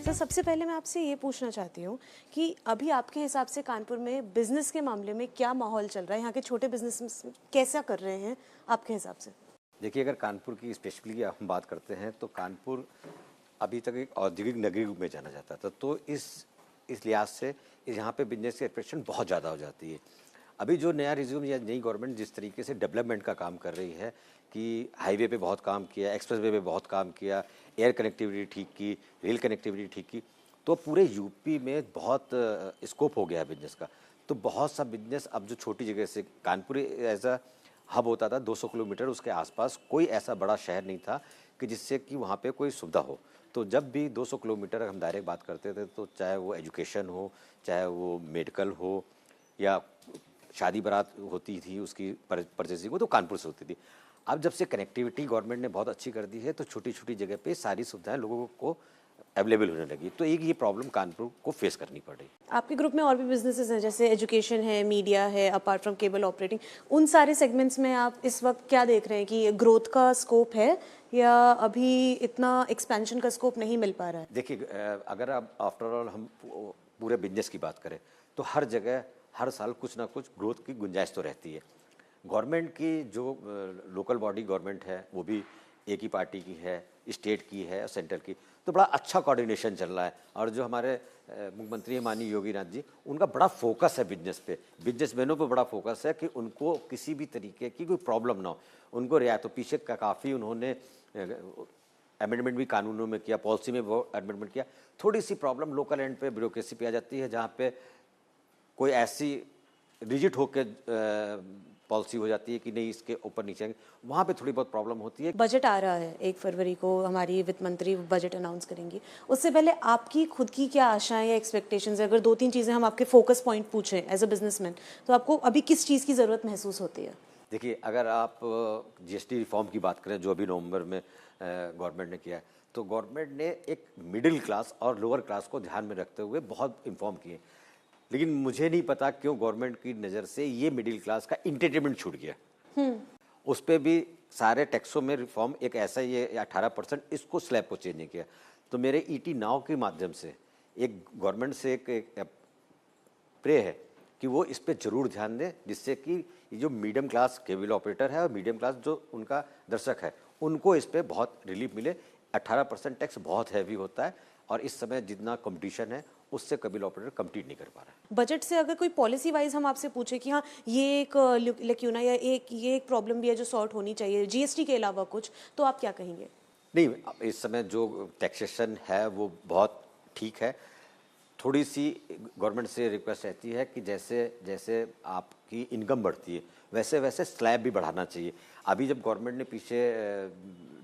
Sir सबसे पहले मैं आपसे ये पूछना चाहती हूँ कि अभी आपके हिसाब से कानपुर में बिजनेस के मामले में क्या माहौल चल रहा है, यहाँ के छोटे बिजनेस कैसा कर रहे हैं आपके हिसाब से? देखिए, अगर कानपुर की स्पेशली हम बात करते हैं तो कानपुर अभी तक एक औद्योगिक नगरी रूप में जाना जाता था। तो इस लिहाज से यहाँ पे बिजनेस की एक्सपेक्टेशन बहुत ज़्यादा हो जाती है। अभी जो नया रिज्यूम या नई गवर्नमेंट जिस तरीके से डेवलपमेंट का काम कर रही है कि हाईवे पे बहुत काम किया, एक्सप्रेसवे पे बहुत काम किया, एयर कनेक्टिविटी ठीक की, रेल कनेक्टिविटी ठीक की, तो पूरे यूपी में बहुत स्कोप हो गया है बिजनेस का। तो बहुत सा बिजनेस अब जो छोटी जगह से कानपुर एज अ हब होता था, 200 किलोमीटर उसके आसपास कोई ऐसा बड़ा शहर नहीं था कि जिससे कि वहाँ पे कोई सुविधा हो। तो जब भी 200 किलोमीटर हम डायरेक्ट बात करते थे तो चाहे वो एजुकेशन हो, चाहे वो मेडिकल हो या शादी बारात होती थी उसकी परचेसिंग हो तो कानपुर से होती थी। अब जब से कनेक्टिविटी गवर्नमेंट ने बहुत अच्छी कर दी है तो छोटी छोटी जगह पे सारी सुविधाएं लोगों को अवेलेबल होने लगी। तो एक ये प्रॉब्लम कानपुर को फेस करनी पड़ रही। आपके ग्रुप में और भी बिजनेसेस हैं जैसे एजुकेशन है, मीडिया है, अपार्ट फ्रॉम केबल ऑपरेटिंग, उन सारे सेगमेंट्स में आप इस वक्त क्या देख रहे हैं कि ग्रोथ का स्कोप है या अभी इतना एक्सपेंशन का स्कोप नहीं मिल पा रहा है? देखिए, अगर आप आफ्टर ऑल हम पूरे बिजनेस की बात करें तो हर जगह हर साल कुछ ना कुछ ग्रोथ की गुंजाइश तो रहती है। गवर्नमेंट की जो लोकल बॉडी गवर्नमेंट है वो भी एक ही पार्टी की है, स्टेट की है, सेंट्रल की, तो बड़ा अच्छा कोऑर्डिनेशन चल रहा है। और जो हमारे मुख्यमंत्री माननीय योगी नाथ जी, उनका बड़ा फोकस है बिजनेस पे, बिजनेसमैनों पे बड़ा फोकस है कि उनको किसी भी तरीके की कोई प्रॉब्लम ना हो, उनको रियायत। तो पीछे का काफ़ी उन्होंने अमेंडमेंट भी कानूनों में किया, पॉलिसी में वो अमेंडमेंट किया। थोड़ी सी प्रॉब्लम लोकल एंड पे ब्यूरोक्रेसी पे आ जाती है जहाँ पे कोई ऐसी रिजिड होकर पॉलिसी हो जाती है कि नहीं इसके ऊपर नीचे आएंगे, वहाँ पे थोड़ी बहुत प्रॉब्लम होती है। बजट आ रहा है 1 फरवरी को, हमारी वित्त मंत्री बजट अनाउंस करेंगी। उससे पहले आपकी खुद की क्या आशाएं या एक्सपेक्टेशंस है? अगर 2-3 चीज़ें हम आपके फोकस पॉइंट पूछें एज अ बिजनेसमैन, तो आपको अभी किस चीज़ की ज़रूरत महसूस होती है? देखिए, अगर आप जीएसटी रिफॉर्म की बात करें जो अभी नवंबर में गवर्नमेंट ने किया है, तो गवर्नमेंट ने एक मिडिल क्लास और लोअर क्लास को ध्यान में रखते हुए बहुत इन्फॉर्म किए। लेकिन मुझे नहीं पता क्यों गवर्नमेंट की नज़र से ये मिडिल क्लास का इंटरटेनमेंट छूट गया। उस पर भी सारे टैक्सों में रिफॉर्म एक ऐसा ये 18% इसको स्लैब को चेंज नहीं किया। तो मेरे ईटी नाव के माध्यम से एक गवर्नमेंट से एक प्रे है कि वो इस पे जरूर ध्यान दें, जिससे कि ये जो मीडियम क्लास केबल ऑपरेटर है और मीडियम क्लास जो उनका दर्शक है उनको इस पे बहुत रिलीफ मिले। 18% टैक्स बहुत हैवी होता है और इस समय जितना कंपटीशन है उससे केबल ऑपरेटर कम्पीट नहीं कर पा रहा है। बजट से अगर कोई पॉलिसी वाइज हम आपसे पूछे कि हाँ ये एक लेक्यूना या ये एक प्रॉब्लम भी है जो सॉर्ट होनी चाहिए जीएसटी के अलावा कुछ, तो आप क्या कहेंगे? नहीं, इस समय जो टैक्सेशन है वो बहुत ठीक है। थोड़ी सी गवर्नमेंट से रिक्वेस्ट रहती है कि जैसे जैसे आपकी इनकम बढ़ती है वैसे वैसे स्लैब भी बढ़ाना चाहिए। अभी जब गवर्नमेंट ने पीछे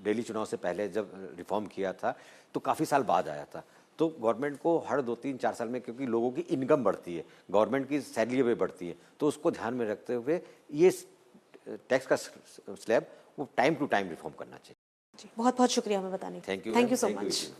दिल्ली चुनाव से पहले जब रिफॉर्म किया था तो काफ़ी साल बाद आया था। तो गवर्नमेंट को हर 2-3-4 साल में, क्योंकि लोगों की इनकम बढ़ती है, गवर्नमेंट की सैलरी भी बढ़ती है, तो उसको ध्यान में रखते हुए ये टैक्स का स्लैब वो टाइम टू टाइम रिफॉर्म करना चाहिए। जी बहुत बहुत शुक्रिया हमें बताने के लिए। Thank you thank ma'am, you so thank much. You.